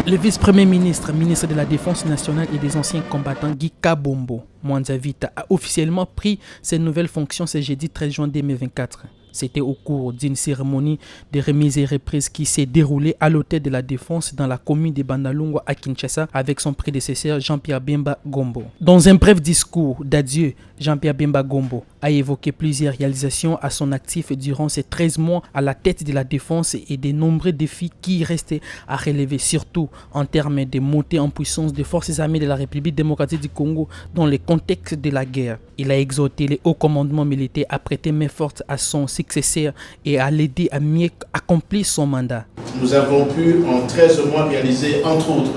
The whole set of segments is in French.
Le vice-premier ministre, ministre de la Défense nationale et des anciens combattants Guy Kabombo Mwanza Vita a officiellement pris ses nouvelles fonctions ce jeudi 13 juin 2024. C'était au cours d'une cérémonie de remise et reprise qui s'est déroulée à l'hôtel de la Défense dans la commune de Bandalungwa à Kinshasa avec son prédécesseur Jean-Pierre Bemba Gombo. Dans un bref discours d'adieu, Jean-Pierre Bemba Gombo a évoqué plusieurs réalisations à son actif durant ces 13 mois à la tête de la Défense et de nombreux défis qui restaient à relever, surtout en termes de montée en puissance des forces armées de la République démocratique du Congo dans le contexte de la guerre. Il a exhorté les hauts commandements militaires à prêter main forte à son successeur et à l'aider à mieux accomplir son mandat. Nous avons pu en 13 mois réaliser, entre autres,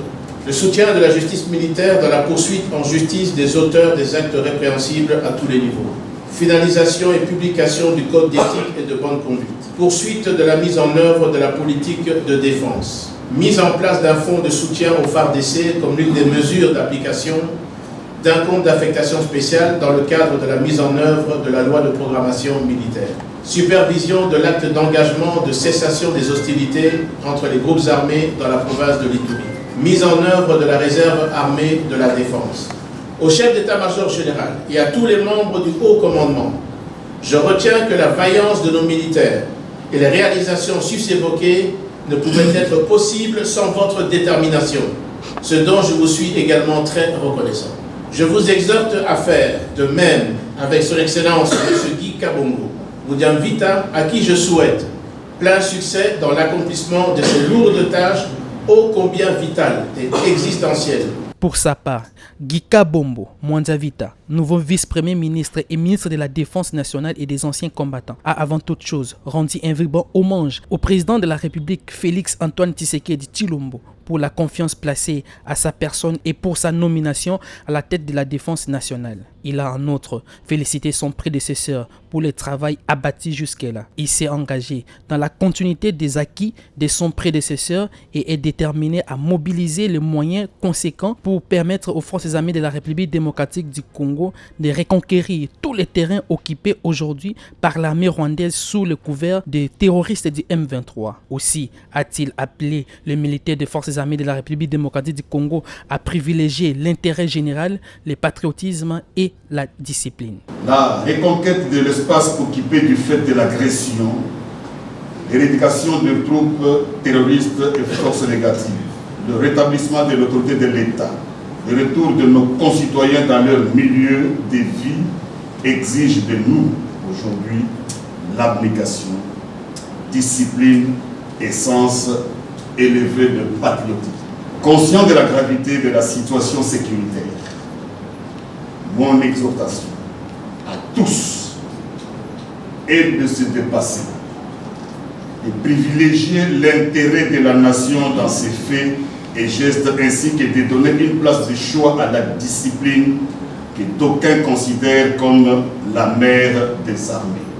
le soutien de la justice militaire dans la poursuite en justice des auteurs des actes répréhensibles à tous les niveaux. Finalisation et publication du code d'éthique et de bonne conduite. Poursuite de la mise en œuvre de la politique de défense. Mise en place d'un fonds de soutien au FARDC comme l'une des mesures d'application d'un compte d'affectation spéciale dans le cadre de la mise en œuvre de la loi de programmation militaire. Supervision de l'acte d'engagement de cessation des hostilités entre les groupes armés dans la province de l'Ituri. Mise en œuvre de la réserve armée de la défense. Au chef d'état-major général et à tous les membres du haut commandement, je retiens que la vaillance de nos militaires et les réalisations sus-évoquées ne pouvaient être possibles sans votre détermination, ce dont je vous suis également très reconnaissant. Je vous exhorte à faire de même avec son Excellence M. Guy Kabombo Mwanza Vita, à qui je souhaite plein succès dans l'accomplissement de ces lourdes tâches ô combien vitales et existentielles. Pour sa part, Guy Kabombo Mwanza Vita, nouveau vice-premier ministre et ministre de la Défense nationale et des anciens combattants, a avant toute chose rendu un vibrant hommage au président de la République Félix Antoine Tshisekedi Tshilombo pour la confiance placée à sa personne et pour sa nomination à la tête de la Défense nationale. Il a en outre félicité son prédécesseur pour le travail abattu jusque-là. Il s'est engagé dans la continuité des acquis de son prédécesseur et est déterminé à mobiliser les moyens conséquents pour permettre aux forces armées de la République démocratique du Congo de reconquérir tous les terrains occupés aujourd'hui par l'armée rwandaise sous le couvert des terroristes du M23. Aussi a-t-il appelé les militaires des forces armées de la République démocratique du Congo à privilégier l'intérêt général, le patriotisme et la discipline. La reconquête de l'espace occupé du fait de l'agression, l'éradication de troupes terroristes et forces négatives, le rétablissement de l'autorité de l'État, le retour de nos concitoyens dans leur milieu de vie exige de nous aujourd'hui l'abnégation, discipline et sens élevé de patriotisme. Conscient de la gravité de la situation sécuritaire, mon exhortation à tous est de se dépasser, de privilégier l'intérêt de la nation dans ses faits et gestes, ainsi que de donner une place de choix à la discipline que d'aucuns considèrent comme la mère des armées.